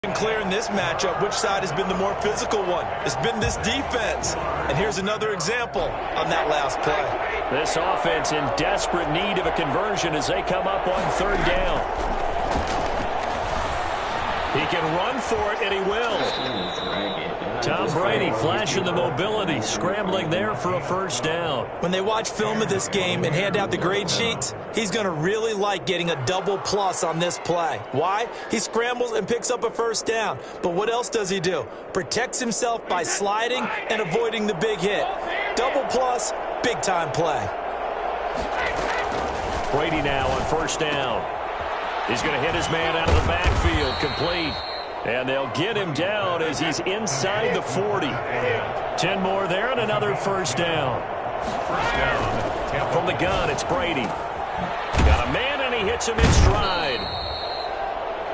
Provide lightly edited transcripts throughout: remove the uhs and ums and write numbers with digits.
Clear in this matchup which side has been the more physical one. It's been this defense. And here's another example on that last play. This offense in desperate need of a conversion as they come up on third down. He can run for it, and he will. Tom Brady flashing the mobility, scrambling there for a first down. When they watch film of this game and hand out the grade sheets, he's going to really like getting a double plus on this play. Why? He scrambles and picks up a first down. But what else does he do? Protects himself by sliding and avoiding the big hit. Double plus, big-time play. Brady now on first down. He's going to hit his man out of the backfield, complete. And they'll get him down as he's inside the 40. 10 more there and another first down. First down. From the gun, it's Brady. Got a man, and he hits him in stride.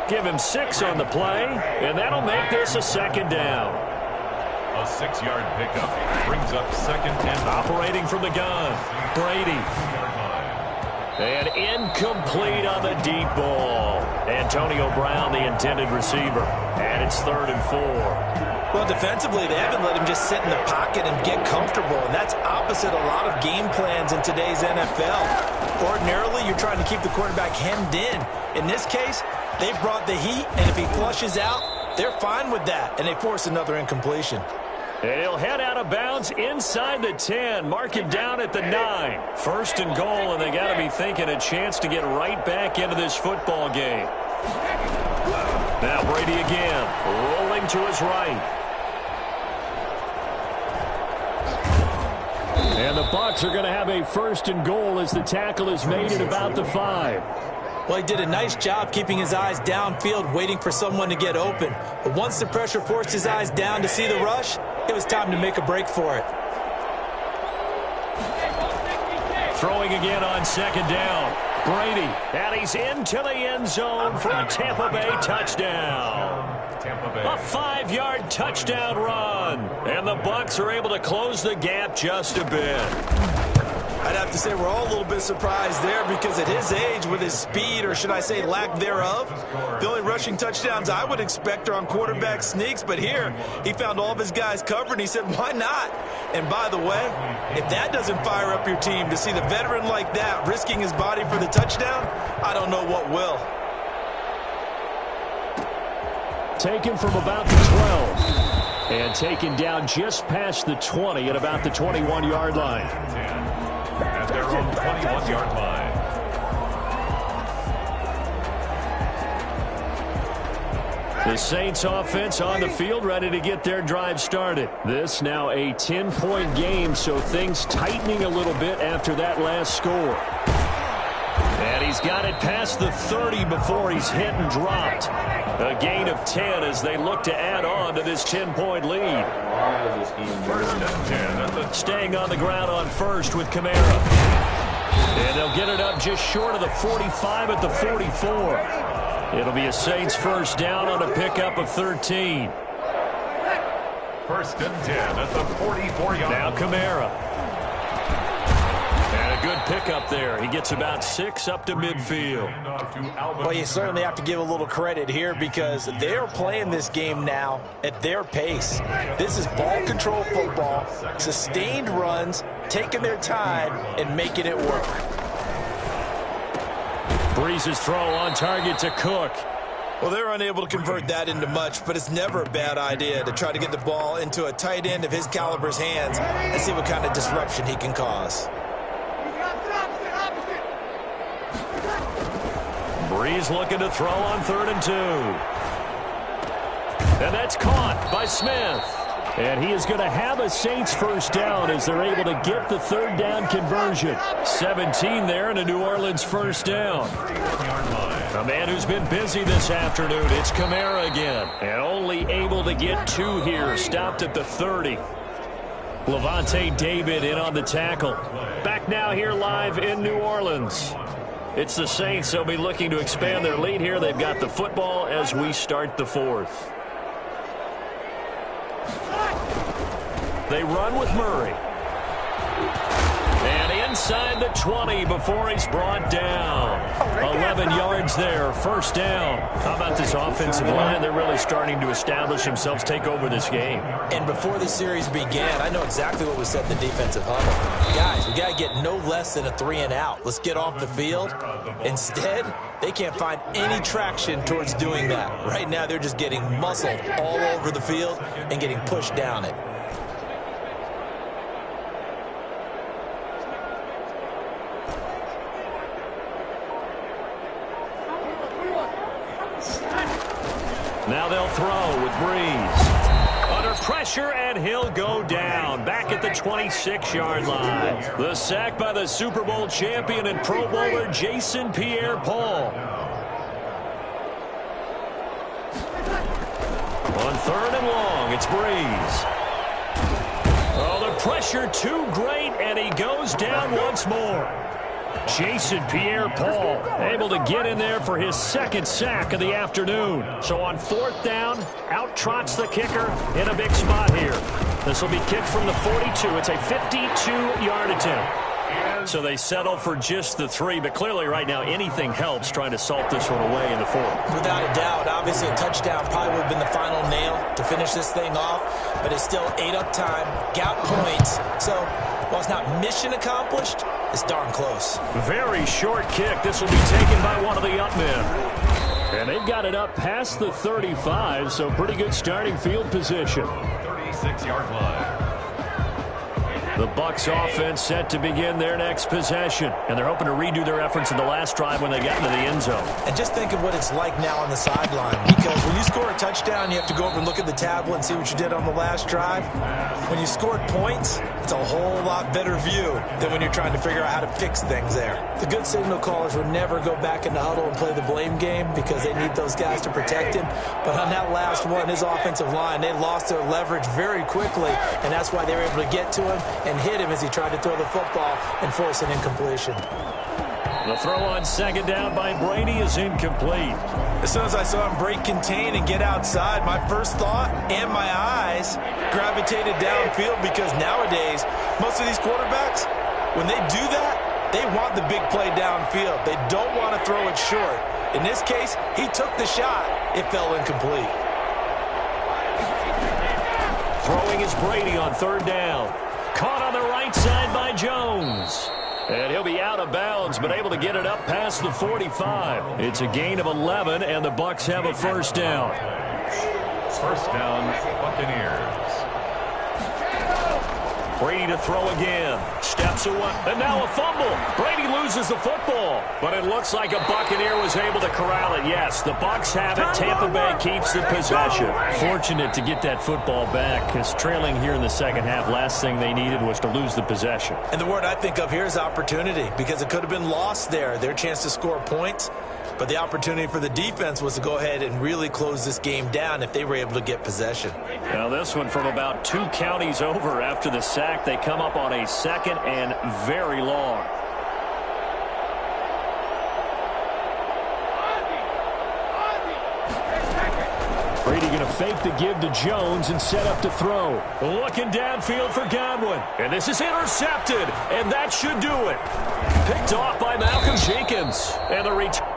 Give him 6 on the play, and that'll make this a second down. A 6-yard pickup brings up second and operating from the gun, Brady. And incomplete on the deep ball. Antonio Brown, the intended receiver. And it's 3rd and 4. Well, defensively, they haven't let him just sit in the pocket and get comfortable. And that's opposite a lot of game plans in today's NFL. Ordinarily, you're trying to keep the quarterback hemmed in. In this case, they brought the heat, and if he flushes out, they're fine with that. And they force another incompletion. And he'll head out of bounds inside the 10. Mark him down at the 9. 1st and goal, and they got to be thinking a chance to get right back into this football game. Now Brady again, rolling to his right. And the Bucs are going to have a 1st and goal as the tackle is made at about the 5. Well, he did a nice job keeping his eyes downfield, waiting for someone to get open. But once the pressure forced his eyes down to see the rush, it was time to make a break for it. Throwing again on 2nd down. Brady, and he's into the end zone for a Tampa Bay touchdown. A 5-yard touchdown run. And the Bucs are able to close the gap just a bit. I'd have to say we're all a little bit surprised there because at his age, with his speed, or should I say lack thereof, the only rushing touchdowns I would expect are on quarterback sneaks. But here, he found all of his guys covered, and he said, why not? And by the way, if that doesn't fire up your team to see the veteran like that risking his body for the touchdown, I don't know what will. Taken from about the 12. And taken down just past the 20 at about the 21-yard line. At their own 21-yard line. The Saints offense on the field, ready to get their drive started. This now a 10-point game, so things tightening a little bit after that last score. And he's got it past the 30 before he's hit and dropped. A gain of 10 as they look to add on to this 10-point lead. 1st and 10. Staying on the ground on first with Kamara. And they'll get it up just short of the 45 at the 44. It'll be a Saints first down on a pickup of 13. 1st and 10 at the 44-yard. Now Kamara. And a good pickup there. He gets about 6 up to midfield. Well, you certainly have to give a little credit here because they're playing this game now at their pace. This is ball control football, sustained runs, taking their time, and making it work. Breeze's throw on target to Cook. Well, they're unable to convert that into much, but it's never a bad idea to try to get the ball into a tight end of his caliber's hands and see what kind of disruption he can cause. Breeze looking to throw on 3rd and 2. And that's caught by Smith. And he is going to have a Saints first down as they're able to get the 3rd down conversion. 17 there and a New Orleans first down. A man who's been busy this afternoon, it's Kamara again. And only able to get 2 here, stopped at the 30. Levante David in on the tackle. Back now here live in New Orleans. It's the Saints. They'll be looking to expand their lead here. They've got the football as we start the 4th. They run with Murray. And inside the 20 before he's brought down. 11 yards there, first down. How about this offensive line? They're really starting to establish themselves, take over this game. And before the series began, I know exactly what was said in the defensive huddle. Guys, we got to get no less than a 3-and-out. Let's get off the field. Instead, they can't find any traction towards doing that. Right now, they're just getting muscled all over the field and getting pushed down it. Now they'll throw with Breeze. Under pressure, and he'll go down. Back at the 26-yard line. The sack by the Super Bowl champion and Pro Bowler Jason Pierre-Paul. On 3rd and long, it's Breeze. Oh, the pressure too great, and he goes down once more. Jason Pierre-Paul able to get in there for his 2nd sack of the afternoon. So on 4th down, out trots the kicker in a big spot here. This will be kicked from the 42. It's a 52-yard attempt. So they settle for just the 3, but clearly right now anything helps trying to salt this one away in the 4th. Without a doubt, obviously a touchdown probably would have been the final nail to finish this thing off, but it's still 8 up time, got points. So while it's not mission accomplished, it's darn close. Very short kick. This will be taken by one of the up men. And they've got it up past the 35, so pretty good starting field position. 36-yard line. The Bucs offense set to begin their next possession. And they're hoping to redo their efforts in the last drive when they got into the end zone. And just think of what it's like now on the sideline. Because when you score a touchdown, you have to go over and look at the tablet and see what you did on the last drive. When you scored points, it's a whole lot better view than when you're trying to figure out how to fix things there. The good signal callers would never go back in the huddle and play the blame game because they need those guys to protect him. But on that last one, his offensive line, they lost their leverage very quickly, and that's why they were able to get to him and hit him as he tried to throw the football and force an incompletion. The throw on 2nd down by Brady is incomplete. As soon as I saw him break contain and get outside, my first thought and my eyes gravitated downfield because nowadays, most of these quarterbacks, when they do that, they want the big play downfield. They don't want to throw it short. In this case, he took the shot. It fell incomplete. Throwing is Brady on 3rd down. Caught on the right side by Jones. And he'll be out of bounds, but able to get it up past the 45. It's a gain of 11, and the Bucs have a 1st down. 1st down, Buccaneers. Brady to throw again. Steps away. And now a fumble. Brady loses the football. But it looks like a Buccaneer was able to corral it. Yes, the Bucs have it. Tampa Bay keeps the possession. Fortunate to get that football back because trailing here in the 2nd half, last thing they needed was to lose the possession. And the word I think of here is opportunity because it could have been lost there. Their chance to score points. But the opportunity for the defense was to go ahead and really close this game down if they were able to get possession. Now this one from about 2 counties over after the sack. They come up on a 2nd and very long. Brady going to fake the give to Jones and set up to throw. Looking downfield for Godwin. And this is intercepted. And that should do it. Picked off by Malcolm Jenkins. And the return.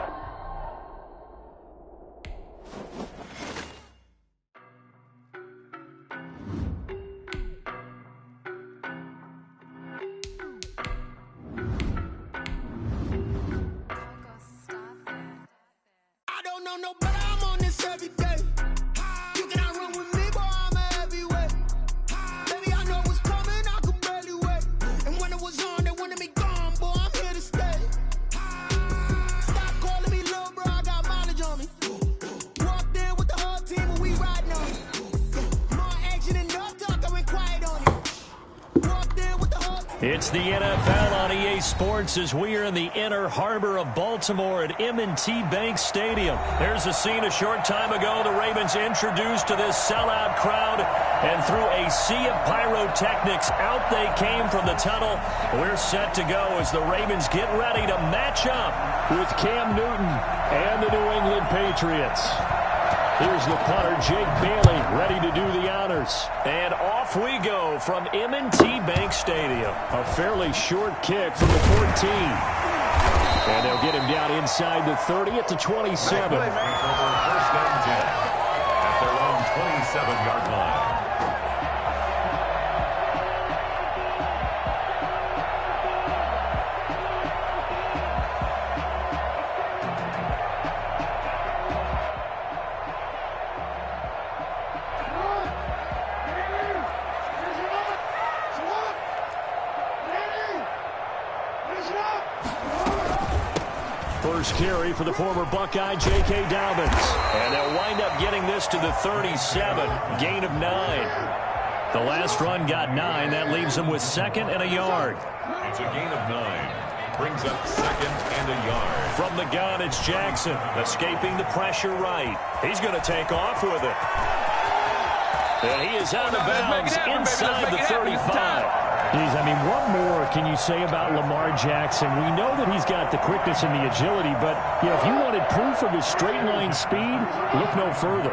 It's the NFL on EA Sports as we are in the inner harbor of Baltimore at M&T Bank Stadium. There's a scene a short time ago the Ravens introduced to this sellout crowd, and through a sea of pyrotechnics, out they came from the tunnel. We're set to go as the Ravens get ready to match up with Cam Newton and the New England Patriots. Here's the punter, Jake Bailey, ready to do the honors. And off we go from M&T Bank Stadium. A fairly short kick from the 14. And they'll get him down inside the 30 at the 27. First and 10 at their own 27-yard line. First carry for the former Buckeye, J.K. Dobbins. And they'll wind up getting this to the 37, gain of 9. The last run got 9. That leaves them with second and a yard. It's a gain of 9. Brings up second and a yard. From the gun, it's Jackson, escaping the pressure right. He's going to take off with it. And he is out of bounds inside the 35. Geez, I mean, what more can you say about Lamar Jackson? We know that he's got the quickness and the agility, but if you wanted proof of his straight line speed, look no further.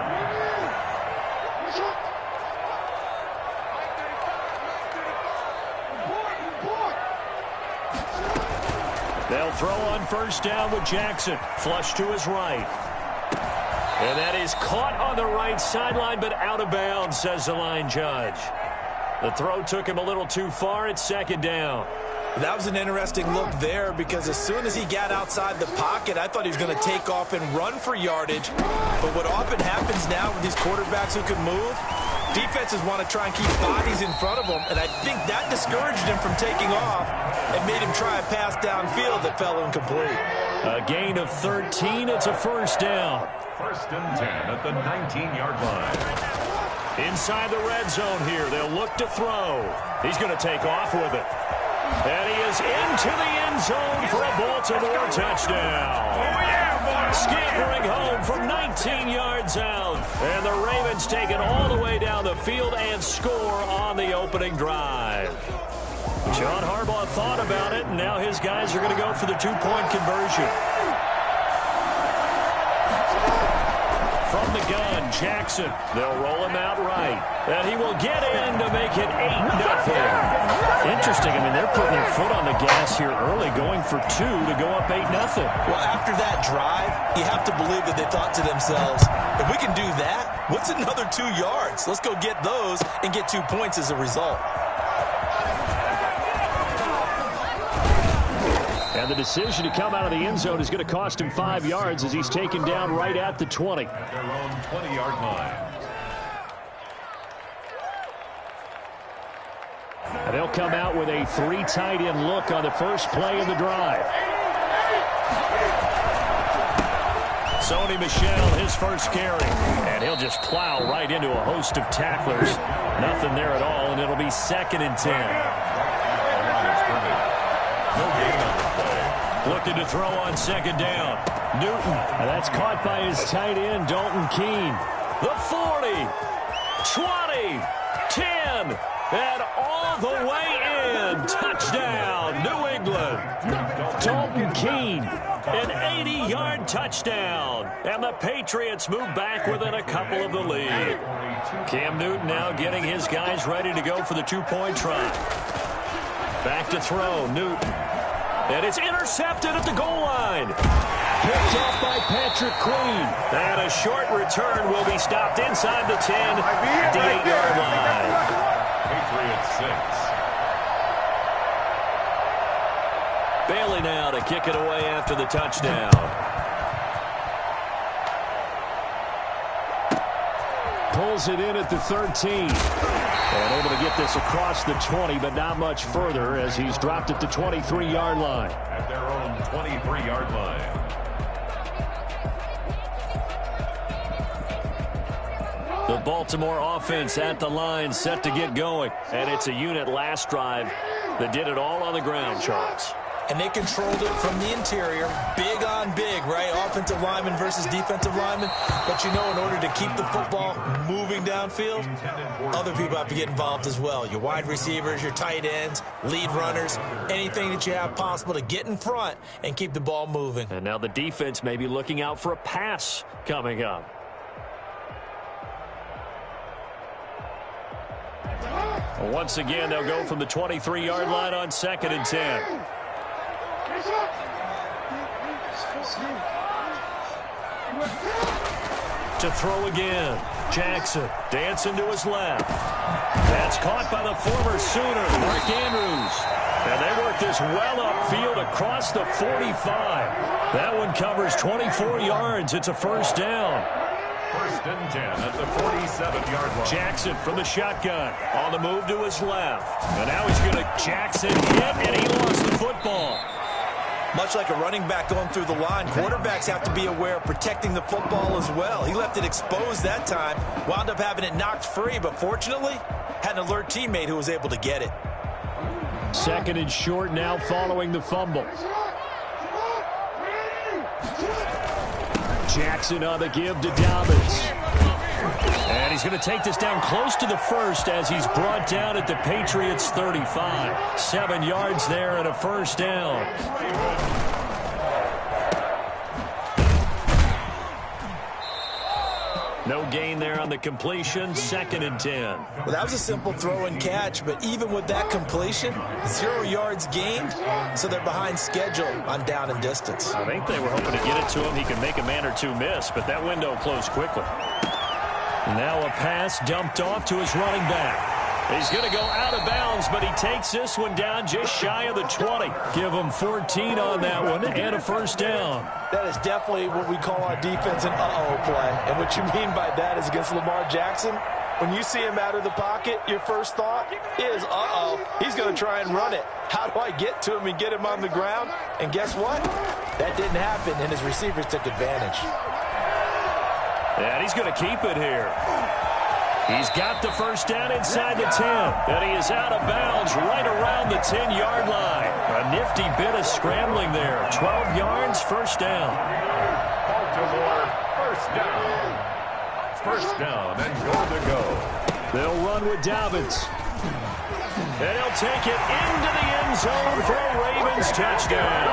They'll throw on first down with Jackson. Flush to his right. And that is caught on the right sideline, but out of bounds, says the line judge. The throw took him a little too far. It's second down. That was an interesting look there because as soon as he got outside the pocket, I thought he was going to take off and run for yardage. But what often happens now with these quarterbacks who can move, defenses want to try and keep bodies in front of them, and I think that discouraged him from taking off and made him try a pass downfield that fell incomplete. A gain of 13. It's a first down. First and 10 at the 19-yard line. Inside the red zone here. They'll look to throw. He's going to take off with it. And he is into the end zone for a Baltimore touchdown. Scampering home from 19 yards out. And the Ravens take it all the way down the field and score on the opening drive. John Harbaugh thought about it, and now his guys are going to go for the two-point conversion. From the gun, Jackson. They'll roll him out right. And he will get in to make it 8-0. Interesting. I mean, they're putting their foot on the gas here early, going for 2 to go up 8-0. Well, after that drive, you have to believe that they thought to themselves, if we can do that, what's another 2 yards? Let's go get those and get 2 points as a result. And the decision to come out of the end zone is going to cost him 5 yards as he's taken down right at the 20. At their own 20-yard line. And they'll come out with a 3 tight end look on the first play of the drive. Sony Michel, his first carry. And he'll just plow right into a host of tacklers. Nothing there at all, and it'll be second and 10. No gain on the play. Looking to throw on second down. Newton. And that's caught by his tight end, Dalton Keene. The 40, 20, 10, and all the way in. Touchdown, New England. Dalton Keene. An 80-yard touchdown. And the Patriots move back within a couple of the lead. Cam Newton now getting his guys ready to go for the two-point try. Back to throw, Newton. And it's intercepted at the goal line. Picked off by Patrick Queen. And a short return will be stopped inside the 10 at the 8-yard line. Patriots 6. Bailey now to kick it away after the touchdown. Pulls it in at the 13. And able to get this across the 20, but not much further as he's dropped at the 23-yard line. At their own 23-yard line. The Baltimore offense at the line, set to get going. And it's a unit last drive that did it all on the ground, Charles. And they controlled it from the interior. Big on big, right? Offensive lineman versus defensive lineman. But you know, in order to keep the football moving downfield, other people have to get involved as well. Your wide receivers, your tight ends, lead runners, anything that you have possible to get in front and keep the ball moving. And now the defense may be looking out for a pass coming up. Once again, they'll go from the 23-yard line on 2nd and 10. To throw again. Jackson dancing to his left. That's caught by the former Sooner, Mark Andrews. And they work this well upfield across the 45. That one covers 24 yards. It's a first down. 1st and 10 at the 47-yard line. Jackson from the shotgun. On the move to his left. And now he's going to Jackson hit, and he lost the football. Much like a running back going through the line, quarterbacks have to be aware of protecting the football as well. He left it exposed that time, wound up having it knocked free, but fortunately, had an alert teammate who was able to get it. 2nd and short now following the fumble. Jackson on the give to Dobbins. And he's going to take this down close to the first as he's brought down at the Patriots' 35. 7 yards there and a first down. No gain there on the completion. 2nd and 10. Well, that was a simple throw and catch, but even with that completion, 0 yards gained, so they're behind schedule on down and distance. I think they were hoping to get it to him. He could make a man or two miss, but that window closed quickly. Now a pass dumped off to his running back. He's going to go out of bounds, but he takes this one down just shy of the 20. Give him 14 on that one and a first down. That is definitely what we call our defense an uh-oh play. And what you mean by that is against Lamar Jackson, when you see him out of the pocket, your first thought is, uh-oh, he's going to try and run it. How do I get to him and get him on the ground? And guess what? That didn't happen, and his receivers took advantage. And he's going to keep it here. He's got the first down inside the 10. And he is out of bounds right around the 10-yard line. A nifty bit of scrambling there. 12 yards, first down. Baltimore, first down. First down and goal to go. They'll run with Dobbins. And he'll take it into the end zone for a Ravens touchdown.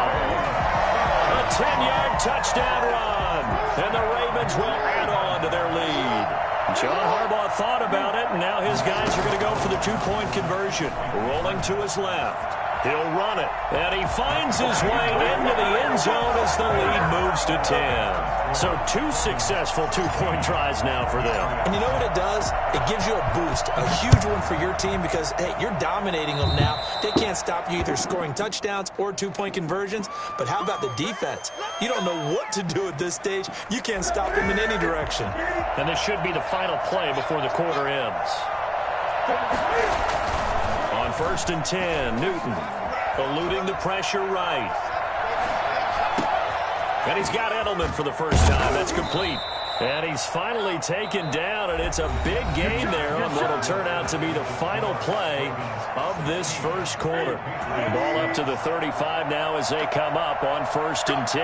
A 10-yard touchdown run. And the Ravens will add on to their lead. John Harbaugh thought about it, and now his guys are going to go for the two-point conversion. Rolling to his left. He'll run it, and he finds his way into the end zone as the lead moves to 10. So 2 successful two-point tries now for them. And you know what it does? It gives you a boost, a huge one for your team because, hey, you're dominating them now. They can't stop you either scoring touchdowns or two-point conversions. But how about the defense? You don't know what to do at this stage. You can't stop them in any direction. And this should be the final play before the quarter ends. On 1st and 10, Newton eluding the pressure right. And he's got Edelman for the first time. That's complete. And he's finally taken down, and it's a big gain there on what will turn out to be the final play of this first quarter. Ball up to the 35 now as they come up on 1st and 10.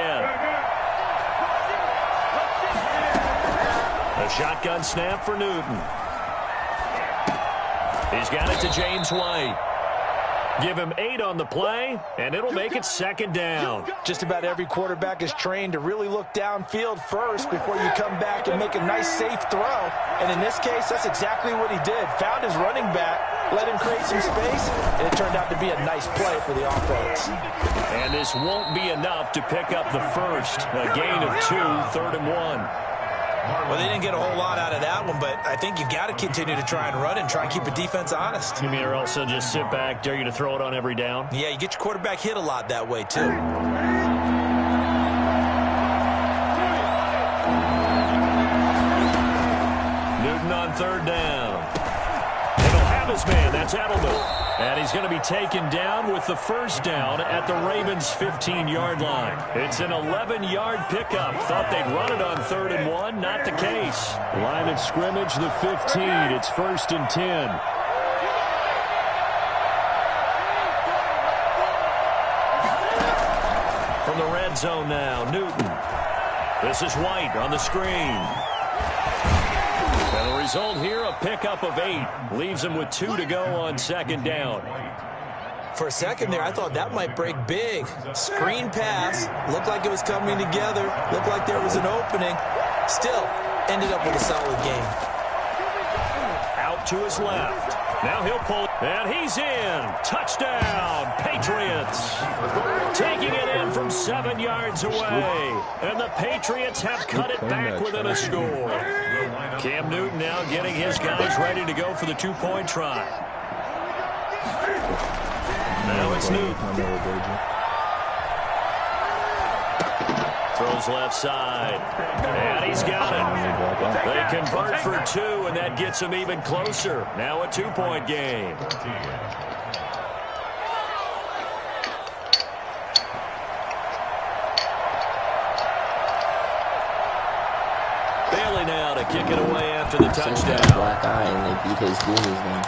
A shotgun snap for Newton. He's got it to James White. Give him 8 on the play, and it'll make it 2nd down. Just about every quarterback is trained to really look downfield first before you come back and make a nice, safe throw. And in this case, that's exactly what he did. Found his running back, let him create some space, and it turned out to be a nice play for the offense. And this won't be enough to pick up the first. A gain of 2, 3rd and 1. Well, they didn't get a whole lot out of that one, but I think you've got to continue to try and run and try and keep the defense honest. You mean, or else they'll just sit back, dare you to throw it on every down? Yeah, you get your quarterback hit a lot that way, too. Newton on 3rd down. And he'll have his man. That's Edelman. And he's going to be taken down with the first down at the Ravens' 15-yard line. It's an 11-yard pickup. Thought they'd run it on 3rd and 1. Not the case. Line of scrimmage, the 15. It's 1st and 10. From the red zone now, Newton. This is White on the screen. And the result here, a pickup of 8. Leaves him with 2 to go on 2nd down. For a second there, I thought that might break big. Screen pass. Looked like it was coming together. Looked like there was an opening. Still, ended up with a solid game. Out to his left. Now he'll pull, and he's in. Touchdown, Patriots. Taking it in from 7 yards away. And the Patriots have cut it back within a score. Cam Newton now getting his guys ready to go for the two-point try. Now it's Newton. Throws left side. And he's got it. They convert for 2, and that gets them even closer. Now a 2-point game. Bailey now to kick it away after the touchdown. Black eye, and they beat his goonies then.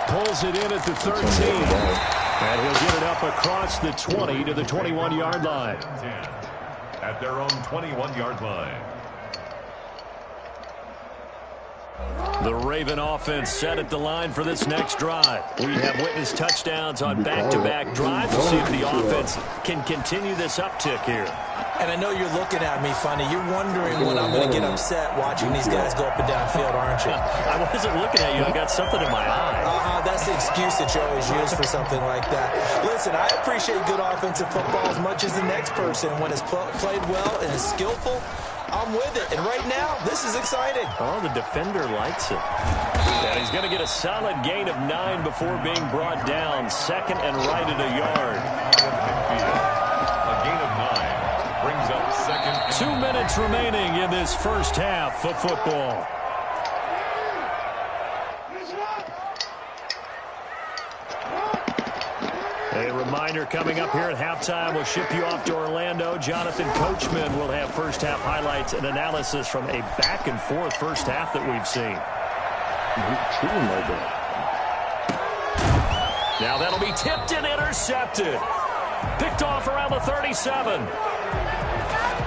Pulls it in at the 13. And he'll get it up across the 20 to the 21-yard line. At their own 21-yard line. The Raven offense set at the line for this next drive. We have witnessed touchdowns on back-to-back drives. We'll see if the offense can continue this uptick here. And I know you're looking at me funny. You're wondering when I'm going to get upset watching these guys go up and down field, aren't you? I wasn't looking at you. I got something in my eye. That's the excuse that you always use for something like that. Listen, I appreciate good offensive football as much as the next person. When it's played well and is skillful, I'm with it. And right now, this is exciting. Oh, the defender likes it. And he's going to get a solid gain of 9 before being brought down. Second and right at a yard. A gain of 9 brings up second. 2 minutes remaining in this first half of football. A reminder coming up here at halftime. We'll ship you off to Orlando. Jonathan Coachman will have first half highlights and analysis from a back-and-forth first half that we've seen. Now that'll be tipped and intercepted. Picked off around the 37.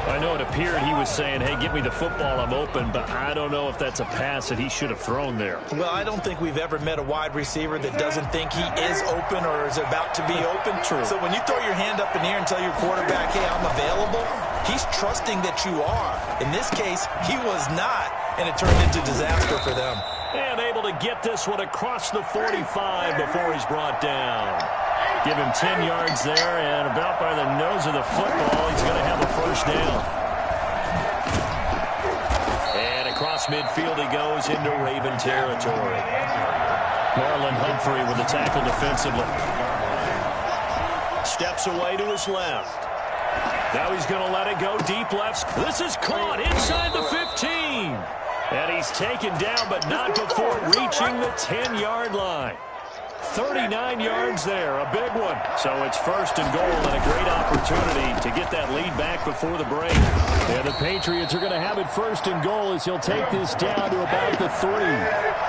I know it appeared he was saying, hey, get me the football, I'm open, but I don't know if that's a pass that he should have thrown there. Well, I don't think we've ever met a wide receiver that doesn't think he is open or is about to be open. True. So when you throw your hand up in the air and tell your quarterback, hey, I'm available, he's trusting that you are. In this case, he was not, and it turned into disaster for them. And able to get this one across the 45 before he's brought down. Give him 10 yards there, and about by the nose of the football, he's going to have a first down. And across midfield he goes into Raven territory. Marlon Humphrey with the tackle defensively. Steps away to his left. Now he's going to let it go deep left. This is caught inside the 15. And he's taken down, but not before reaching the 10-yard line. 39 yards there, a big one. So it's first and goal and a great opportunity to get that lead back before the break. And the Patriots are going to have it first and goal as he'll take this down to about the 3.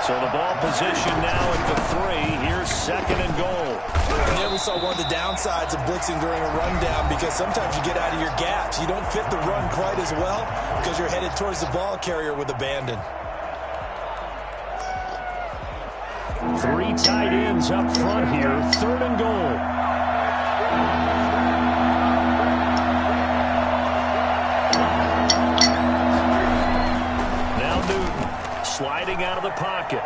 So the ball position now at the 3. Here's second and goal. And then we saw one of the downsides of blitzing during a rundown because sometimes you get out of your gaps. You don't fit the run quite as well because you're headed towards the ball carrier with abandon. 3 tight ends up front here. Third and goal. Now Newton sliding out of the pocket.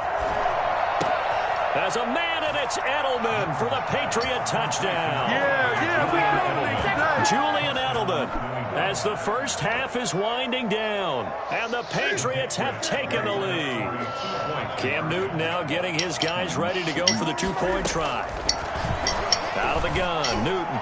As a man, and it's Edelman for the Patriot touchdown. Julian Edelman as the first half is winding down, and the Patriots have taken the lead. Cam Newton now getting his guys ready to go for the two-point try. Out of the gun, Newton.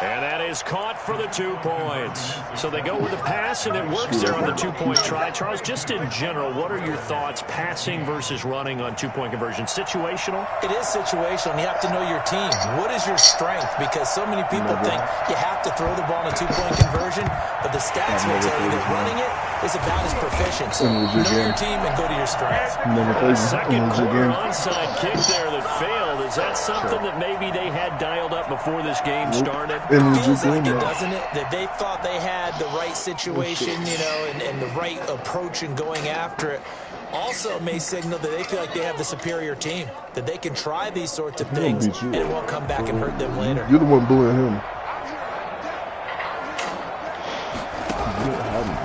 And that is caught for the 2 points. So they go with the pass, and it works there on the two-point try. Charles, just in general, what are your thoughts passing versus running on two-point conversion? Situational? It is situational. You have to know your team. What is your strength? Because so many people think you have to throw the ball in a two-point conversion, but the stats will tell you that running it is about as proficient. So know your team and go to your strength. Second quarter onside kick there that failed. Is that something that maybe they had dialed up before this game started? It feels like it, doesn't it? That they thought they had the right situation, you know, and the right approach in going after it. Also may signal that they feel like they have the superior team, that they can try these sorts of things, and it won't come back and hurt them later. You're the one bullying him.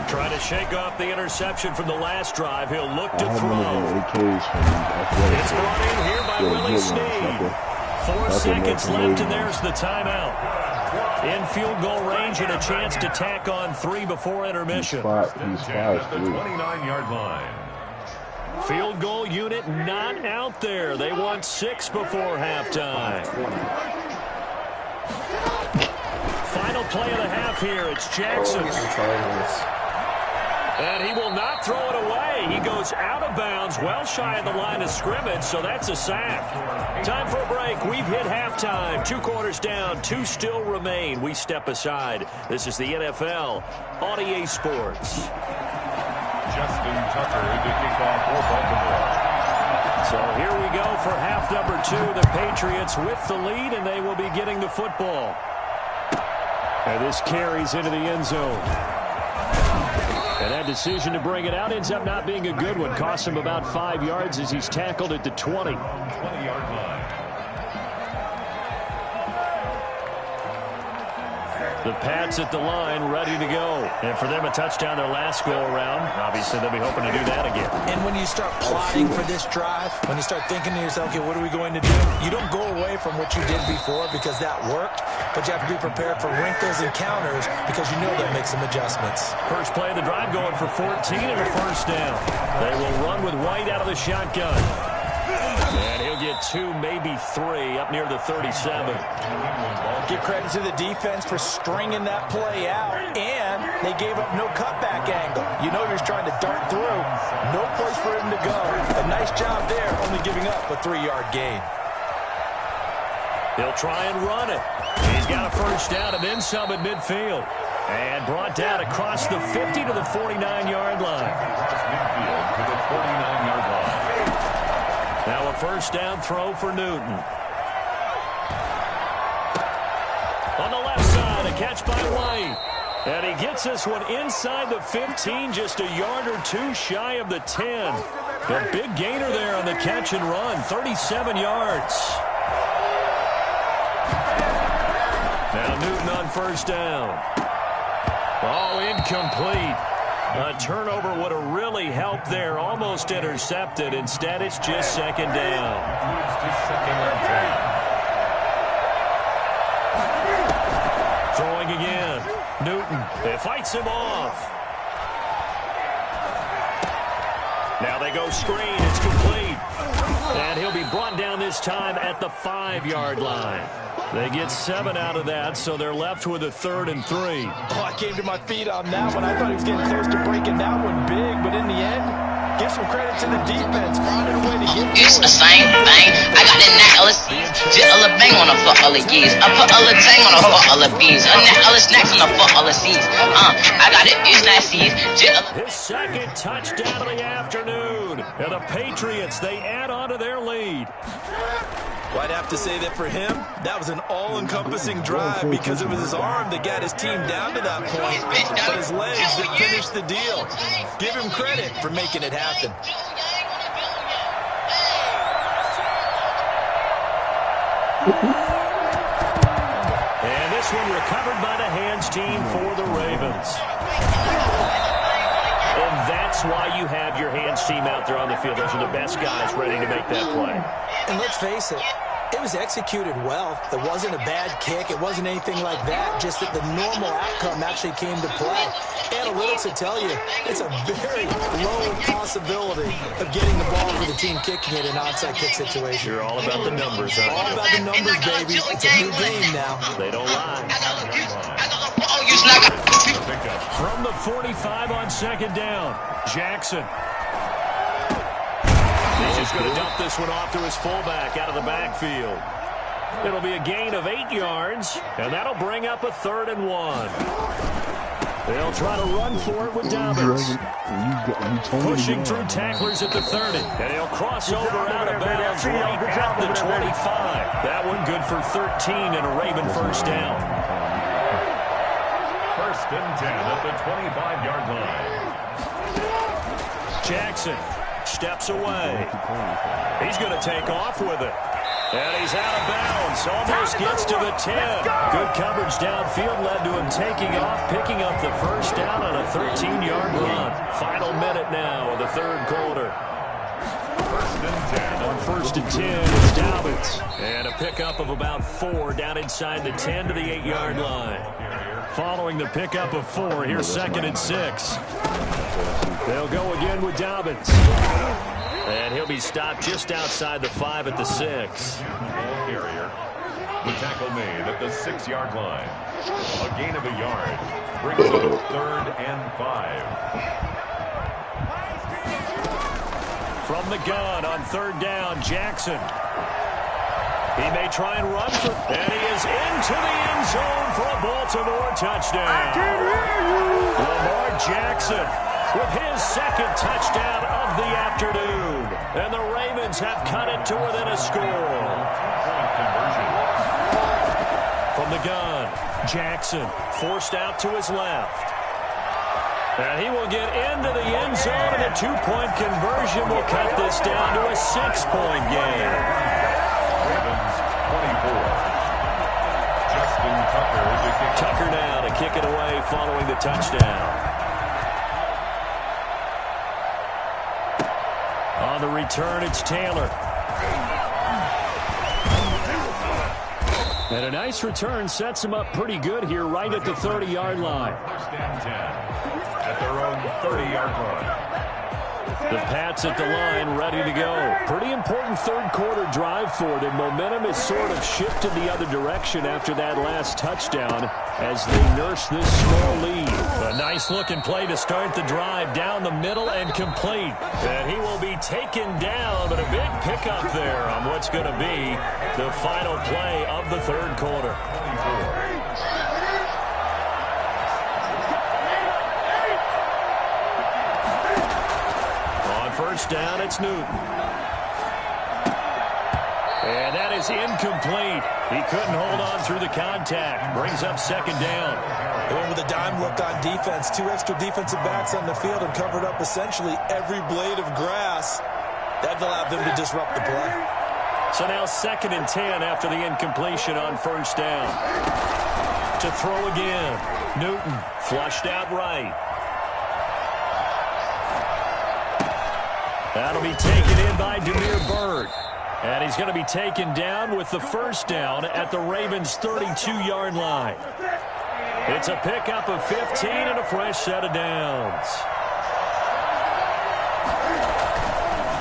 Trying to shake off the interception from the last drive. He'll look to throw. It's brought in here by Willie Snead. 4 seconds left, and there's the timeout. In field goal range and a chance to tack on 3 before intermission. He's 5 at the 29-yard line. Field goal unit not out there. They want 6 before halftime. Final play of the half here. It's Jackson. And he will not throw it away. He goes out of bounds, well shy of the line of scrimmage, so that's a sack. Time for a break. We've hit halftime. 2 quarters down, 2 still remain. We step aside. This is the NFL on EA Sports. Justin Tucker to kick off for Baltimore. So here we go for half number 2. The Patriots with the lead, and they will be getting the football. And this carries into the end zone. And that decision to bring it out ends up not being a good one. Cost him about 5 yards as he's tackled at the 20. 20-yard line. The Pats at the line, ready to go. And for them, a touchdown their last go-around. Obviously, they'll be hoping to do that again. And when you start plotting for this drive, when you start thinking to yourself, okay, what are we going to do? You don't go away from what you did before because that worked, but you have to be prepared for wrinkles and counters because you know that makes some adjustments. First play of the drive going for 14 and a first down. They will run with White out of the shotgun. And he'll get 2, maybe 3 up near the 37. Give credit to the defense for stringing that play out, and they gave up no cutback angle. You know he was trying to dart through. No place for him to go. A nice job there, only giving up a 3-yard gain. He'll try and run it. He's got a first down and then some at midfield. And brought down across the 50 to the 49-yard line. Midfield to the 49-yard line. Now a first down throw for Newton. On the left side, a catch by White. And he gets this one inside the 15, just a yard or 2 shy of the 10. A big gainer there on the catch and run, 37 yards. Now Newton on first down. Oh, incomplete. A turnover would have really helped there. Almost intercepted. Instead, it's just second down. Moves to second and 10. Throwing again. Newton. It fights him off. Now they go screen. It's complete. And he'll be brought down this time at the 5-yard line. They get 7 out of that, so they're left with a 3rd and 3. Oh, I came to my feet on that one. I thought he was getting close to breaking that one big, but in the end, give some credit to the defense. Finding a way to get It's the same thing. I got the net LSDs. Just all the bang on the foot, all the keys. I put all the tang on the foot, all the bees. A net all the snacks on the foot, all the seeds. I got it, it's not seeds. His second touchdown of the afternoon. And the Patriots, they add on to their lead. Well, I'd have to say that for him, that was an all-encompassing drive because it was his arm that got his team down to that point, but his legs that finished the deal. Give him credit for making it happen. And this one recovered by the hands team for the Ravens. And that's why you have your hands team out there on the field. Those are the best guys ready to make that play. And let's face it, it was executed well. It wasn't a bad kick. It wasn't anything like that. Just that the normal outcome actually came to play. Analytics will tell you it's a very low possibility of getting the ball for the team kicking it in an onside kick situation. You're all about the numbers, huh? All about the numbers, baby. It's a new game now. They don't lie. From the 45 on second down, Jackson. He's just going to dump this one off to his fullback out of the backfield. It'll be a gain of 8 yards, and that'll bring up a 3rd and 1. They'll try to run for it with Dobbins. Pushing through tacklers at the 30. And he'll cross over out of bounds right at the 25. That one good for 13 and a Raven first down. First and 10 at the 25-yard line. Jackson steps away. He's going to take off with it. And he's out of bounds. Almost gets to the 10. Good coverage downfield led to him taking off, picking up the first down on a 13-yard run. Final minute now of the third quarter. First and 10. On first and 10, it's Dobbins. And a pickup of about 4 down inside the 10 to the 8-yard line. Following the pickup of 4, here's second and 6. They'll go again with Dobbins. And he'll be stopped just outside the 5 at the 6. Carrier. The tackle made at the 6-yard line. A gain of a yard. Brings up third and 5. From the gun on third down, Jackson. He may try and run for, and he is into the end zone for a Baltimore touchdown. I can hear you. Lamar Jackson with his second touchdown of the afternoon. And the Ravens have cut it to within a score. From the gun, Jackson forced out to his left. And he will get into the end zone, and a 2-point conversion will cut this down to a 6-point game. Ravens 24. Justin Tucker to kick. Tucker now to kick it away following the touchdown. On the return, it's Taylor. And a nice return sets him up pretty good here right at the 30-yard line. First and 10 at their own 30-yard line. The Pats at the line ready to go. Pretty important third quarter drive for them. Momentum has sort of shifted the other direction after that last touchdown as they nurse this small lead. A nice looking play to start the drive down the middle and complete. And he will be taken down, but a big pickup there on what's going to be the final play of the third quarter. First down, it's Newton. And that is incomplete. He couldn't hold on through the contact. Brings up second down. They went with a dime look on defense. 2 extra defensive backs on the field and covered up essentially every blade of grass. That allowed them to disrupt the play. So now second and 10 after the incompletion on first down. To throw again. Newton flushed out right. That'll be taken in by Damiere Byrd. And he's going to be taken down with the first down at the Ravens' 32-yard line. It's a pickup of 15 and a fresh set of downs.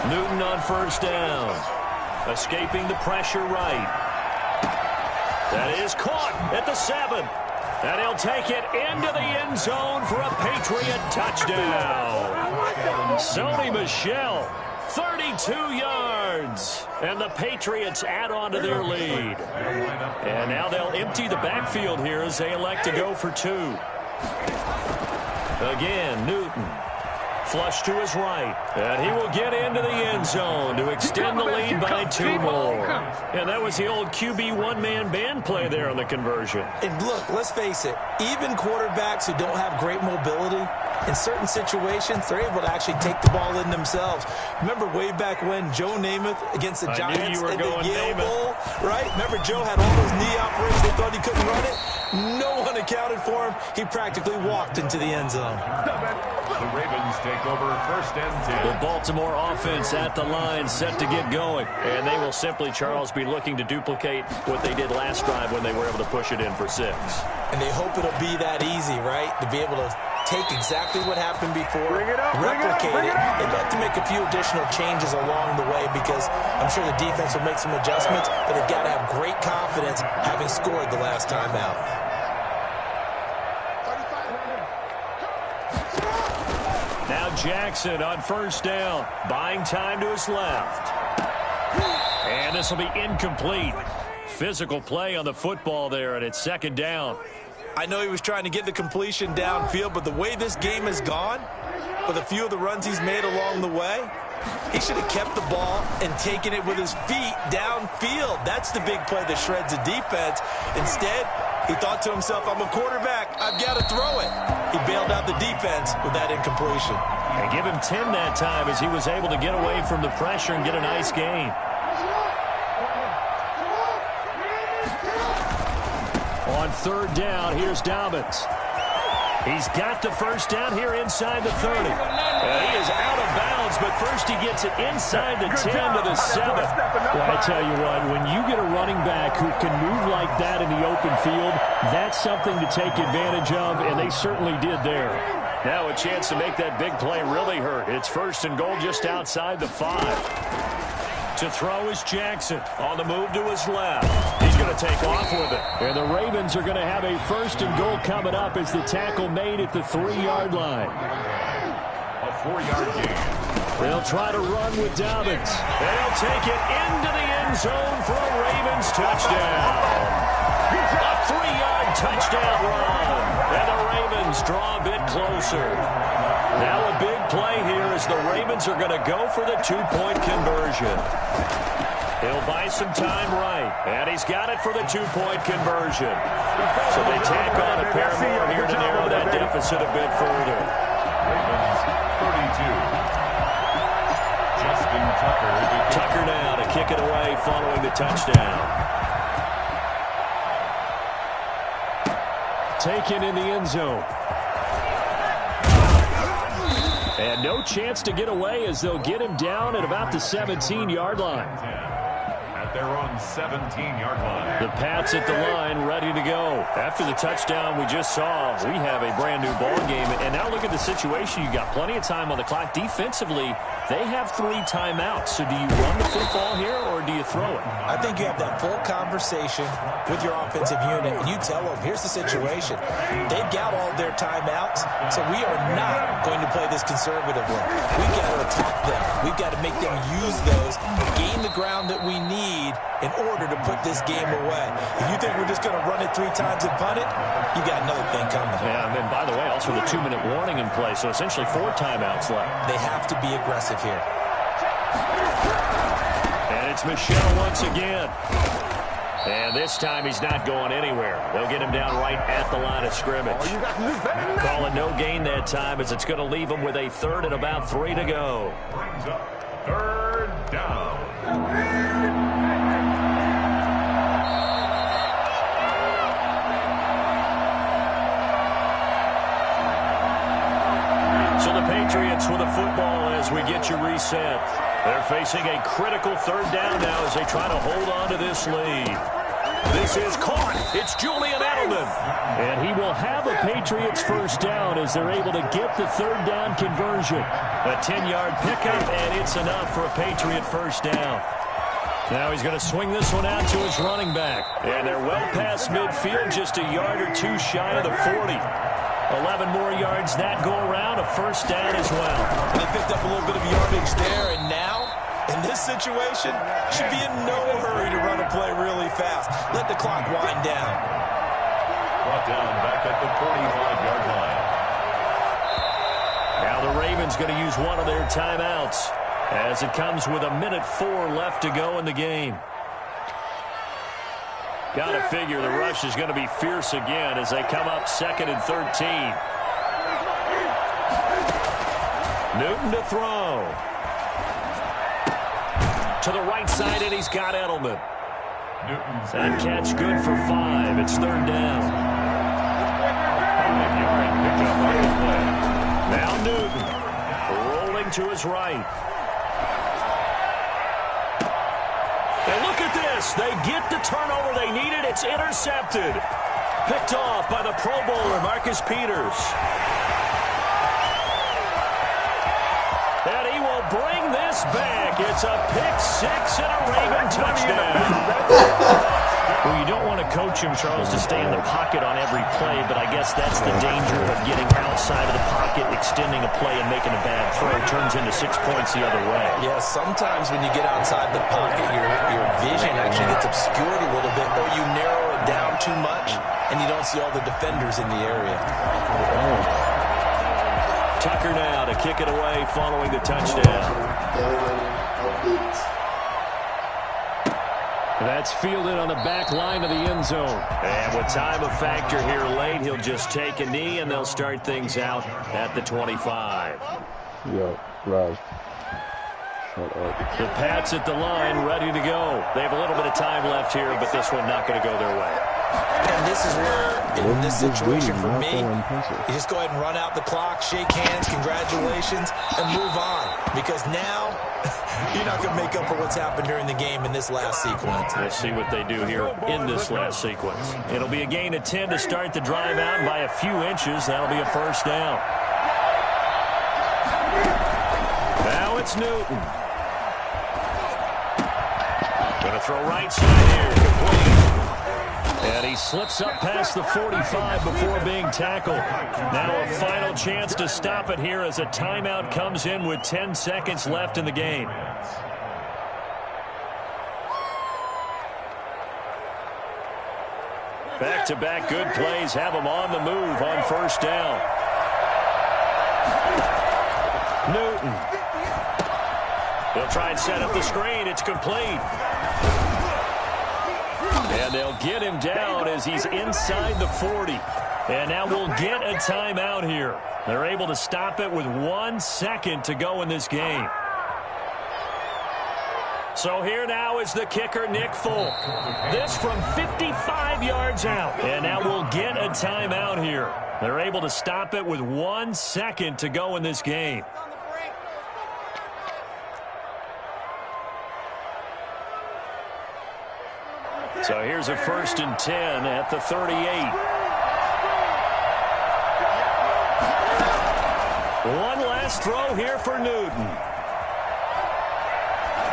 Newton on first down. Escaping the pressure right. That is caught at the 7. And he'll take it into the end zone for a Patriot touchdown. Sony Michel, 32 yards. And the Patriots add on to their lead. And now they'll empty the backfield here as they elect to go for 2. Again, Newton. Flush to his right. And he will get into the end zone to extend the lead by 2 more. And that was the old QB one-man band play there on the conversion. And look, let's face it, even quarterbacks who don't have great mobility, in certain situations, they're able to actually take the ball in themselves. Remember way back when Joe Namath against the Giants in the Yale Bowl, right? Remember Joe had all those knee operations. They thought he couldn't run it. No one accounted for him. He practically walked into the end zone. The Ravens take over first and 10. The Baltimore offense at the line set to get going. And they will simply, Charles, be looking to duplicate what they did last drive when they were able to push it in for 6. And they hope it'll be that easy, right? To be able to take exactly what happened before, replicate it. They'd like to make a few additional changes along the way because I'm sure the defense will make some adjustments, but they've got to have great confidence having scored the last time out. Now Jackson on first down, buying time to his left. And this will be incomplete. Physical play on the football there, and it's second down. I know he was trying to get the completion downfield, but the way this game has gone, with a few of the runs he's made along the way, he should have kept the ball and taken it with his feet downfield. That's the big play that shreds the defense. Instead, he thought to himself, I'm a quarterback. I've got to throw it. He bailed out the defense with that incompletion. And give him 10 that time as he was able to get away from the pressure and get a nice gain. On third down, here's Dobbins. He's got the first down here inside the 30. He is out of bounds, but first he gets it inside the 10 to the 7. Well, I tell you what, when you get a running back who can move like that in the open field, that's something to take advantage of, and they certainly did there. Now a chance to make that big play really hurt. It's first and goal just outside the 5. To throw is Jackson. On the move to his left. He's going to take off with it. And the Ravens are going to have a first and goal coming up as the tackle made at the 3-yard line. A 4-yard gain. They'll try to run with Dobbins. They'll take it into the end zone for a Ravens touchdown. A 3-yard touchdown run. And the Ravens draw a bit closer. Now a big play here as the Ravens are going to go for the 2-point conversion. He'll buy some time right, and he's got it for the 2-point conversion. So they tack on a pair more here to narrow that deficit a bit further. Ravens 32. Justin Tucker. Tucker now to kick it away following the touchdown. Taken in the end zone. And no chance to get away as they'll get him down at about the 17-yard line. At their own 17-yard line. The Pats at the line ready to go. After the touchdown we just saw, we have a brand-new ball game. And now look at the situation. You got plenty of time on the clock. Defensively, they have 3 timeouts. So do you run the football here or do you throw it? I think you have that full conversation with your offensive unit, and you tell them, here's the situation. They've got all their timeouts, so we are not going to play this conservatively. We've got to attack them. We've got to make them use those, gain the ground that we need in order to put this game away. If you think we're just going to run it 3 times and punt it, you got another thing coming. Yeah, and then, by the way, also the 2-minute warning in play, so essentially 4 timeouts left. They have to be aggressive here. And it's Michel once again. And this time he's not going anywhere. They'll get him down right at the line of scrimmage. Call it no gain that time as it's going to leave him with a 3rd and about 3 to go. Brings up 3rd down. So the Patriots with the football as we get you reset. They're facing a critical 3rd down now as they try to hold on to this lead. This is caught. It's Julian Edelman. And he will have a Patriots first down as they're able to get the 3rd down conversion. A 10-yard pickup, and it's enough for a Patriot first down. Now he's going to swing this one out to his running back. And they're well past midfield, just a yard or 2 shy of the 40. 11 more yards that go around, a first down as well. They picked up a little bit of yardage there, and now, in this situation, should be in no hurry to run a play really fast. Let the clock wind down. Brought down back at the 45-yard line. Now the Ravens going to use one of their timeouts as it comes with 1:04 left to go in the game. Got to figure the rush is going to be fierce again as they come up 2nd and 13. Newton to throw. To the right side, and he's got Edelman. Newton's That catch good for 5. It's 3rd down. 5-yard pickup on the play. Now Newton rolling to his right. And look at this. They get the turnover they needed. It's intercepted. Picked off by the Pro Bowler, Marcus Peters. And he will bring this back. It's a pick-6 and a Raven touchdown. Well, you don't want to coach him, Charles, to stay in the pocket on every play, but I guess that's the danger of getting outside of the pocket, extending a play, and making a bad throw. Turns into 6 points the other way. Yeah, sometimes when you get outside the pocket, your vision actually gets obscured a little bit, or you narrow it down too much, and you don't see all the defenders in the area. Tucker now to kick it away following the touchdown. That's fielded on the back line of the end zone. And with time a factor here late, he'll just take a knee, and they'll start things out at the 25. Yo, Raj. Shut up. The Pats at the line ready to go. They have a little bit of time left here, but this one not going to go their way. And this is where, in this situation for me, you just go ahead and run out the clock, shake hands, congratulations, and move on. Because now, you're not going to make up for what's happened during the game in this last sequence. We'll see what they do here in this last sequence. It'll be a gain of 10 to start the drive out by a few inches. That'll be a first down. Now it's Newton. Going to throw right side here, complete. And he slips up past the 45 before being tackled. Now a final chance to stop it here as a timeout comes in with 10 seconds left in the game. Back-to-back good plays have him on the move on first down. Newton. They'll try and set up the screen. It's complete. And they'll get him down as he's inside the 40. And now we'll get a timeout here. They're able to stop it with 1 second to go in this game. So here now is the kicker, Nick Folk. This from 55 yards out. And now we'll get a timeout here. They're able to stop it with 1 second to go in this game. So here's a 1st and 10 at the 38. One last throw here for Newton.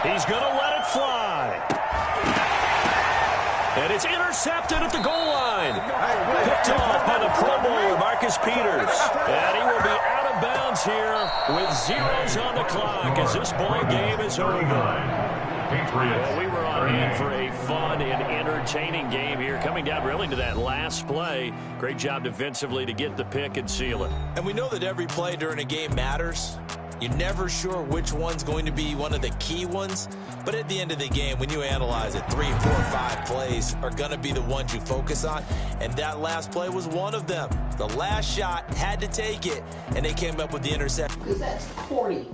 He's going to let it fly. And it's intercepted at the goal line. Picked off by the Pro Bowler, Marcus Peters. And he will be out of bounds here with zeros on the clock as this ball game is over. Well, we were on hand for a fun and entertaining game here, coming down really to that last play. Great job defensively to get the pick and seal it. And we know that every play during a game matters. You're never sure which one's going to be one of the key ones. But at the end of the game, when you analyze it, 3, 4, 5 plays are going to be the ones you focus on. And that last play was one of them. The last shot had to take it, and they came up with the interception. Because that's corny.